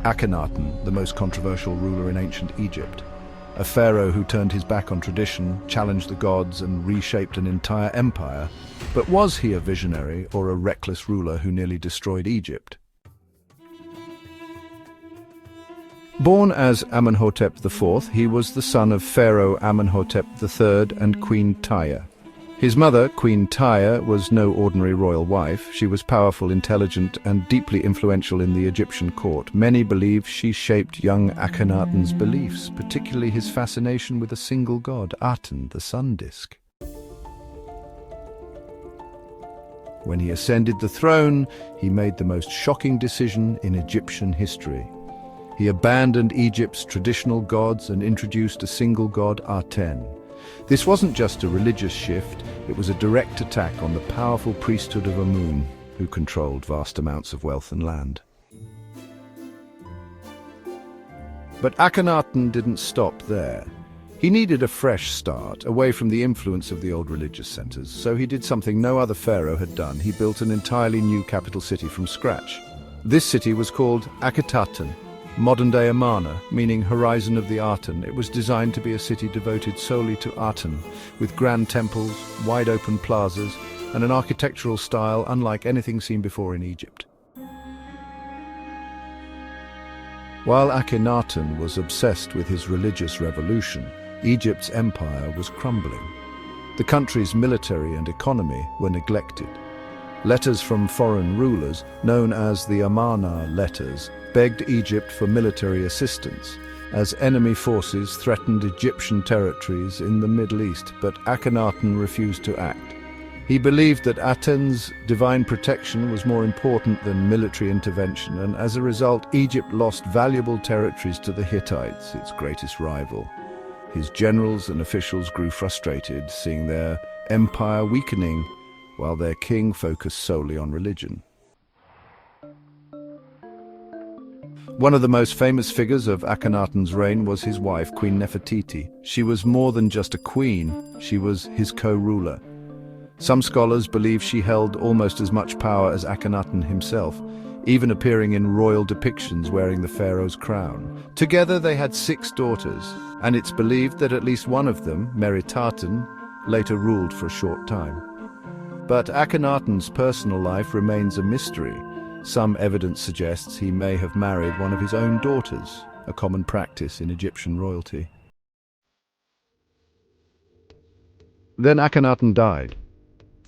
Akhenaten, the most controversial ruler in ancient Egypt. A pharaoh who turned his back on tradition, challenged the gods, and reshaped an entire empire. But was he a visionary or a reckless ruler who nearly destroyed Egypt? Born as Amenhotep IV, he was the son of Pharaoh Amenhotep III and Queen Tiye. His mother, Queen Tiye, was no ordinary royal wife. She was powerful, intelligent, and deeply influential in the Egyptian court. Many believe she shaped young Akhenaten's beliefs, particularly his fascination with a single god, Aten, the sun disk. When he ascended the throne, he made the most shocking decision in Egyptian history. He abandoned Egypt's traditional gods and introduced a single god, Aten. This wasn't just a religious shift, it was a direct attack on the powerful priesthood of Amun, who controlled vast amounts of wealth and land. But Akhenaten didn't stop there. He needed a fresh start, away from the influence of the old religious centers, so he did something no other pharaoh had done. He built an entirely new capital city from scratch. This city was called Akhetaten, modern-day Amarna, meaning horizon of the Aten. It was designed to be a city devoted solely to Aten, with grand temples, wide-open plazas, and an architectural style unlike anything seen before in Egypt. While Akhenaten was obsessed with his religious revolution, Egypt's empire was crumbling. The country's military and economy were neglected. Letters from foreign rulers, known as the Amarna letters, begged Egypt for military assistance, as enemy forces threatened Egyptian territories in the Middle East, but Akhenaten refused to act. He believed that Aten's divine protection was more important than military intervention, and as a result, Egypt lost valuable territories to the Hittites, its greatest rival. His generals and officials grew frustrated, seeing their empire weakening, while their king focused solely on religion. One of the most famous figures of Akhenaten's reign was his wife, Queen Nefertiti. She was more than just a queen, she was his co-ruler. Some scholars believe she held almost as much power as Akhenaten himself, even appearing in royal depictions wearing the pharaoh's crown. Together they had 6 daughters, and it's believed that at least one of them, Akhetaten, later ruled for a short time. But Akhenaten's personal life remains a mystery. Some evidence suggests he may have married one of his own daughters, a common practice in Egyptian royalty. Then Akhenaten died.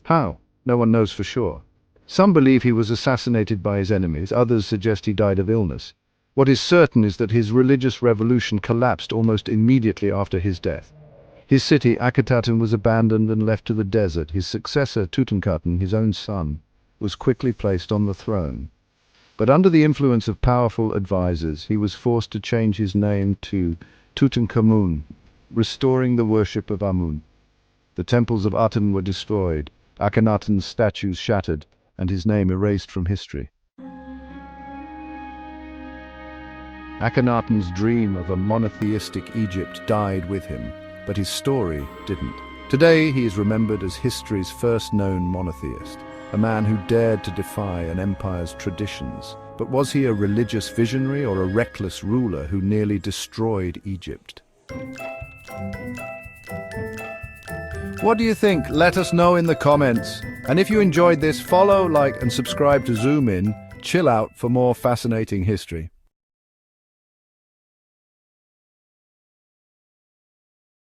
How? No one knows for sure. Some believe he was assassinated by his enemies, others suggest he died of illness. What is certain is that his religious revolution collapsed almost immediately after his death. His city, Akhetaten, was abandoned and left to the desert. His successor, Tutankhaten, his own son, was quickly placed on the throne. But under the influence of powerful advisors, he was forced to change his name to Tutankhamun, restoring the worship of Amun. The temples of Aten were destroyed, Akhenaten's statues shattered, and his name erased from history. Akhenaten's dream of a monotheistic Egypt died with him, but his story didn't. Today he is remembered as history's first known monotheist, a man who dared to defy an empire's traditions. But was he a religious visionary or a reckless ruler who nearly destroyed Egypt? What do you think? Let us know in the comments. And if you enjoyed this, follow, like, and subscribe to Zoom In. Chill out for more fascinating history.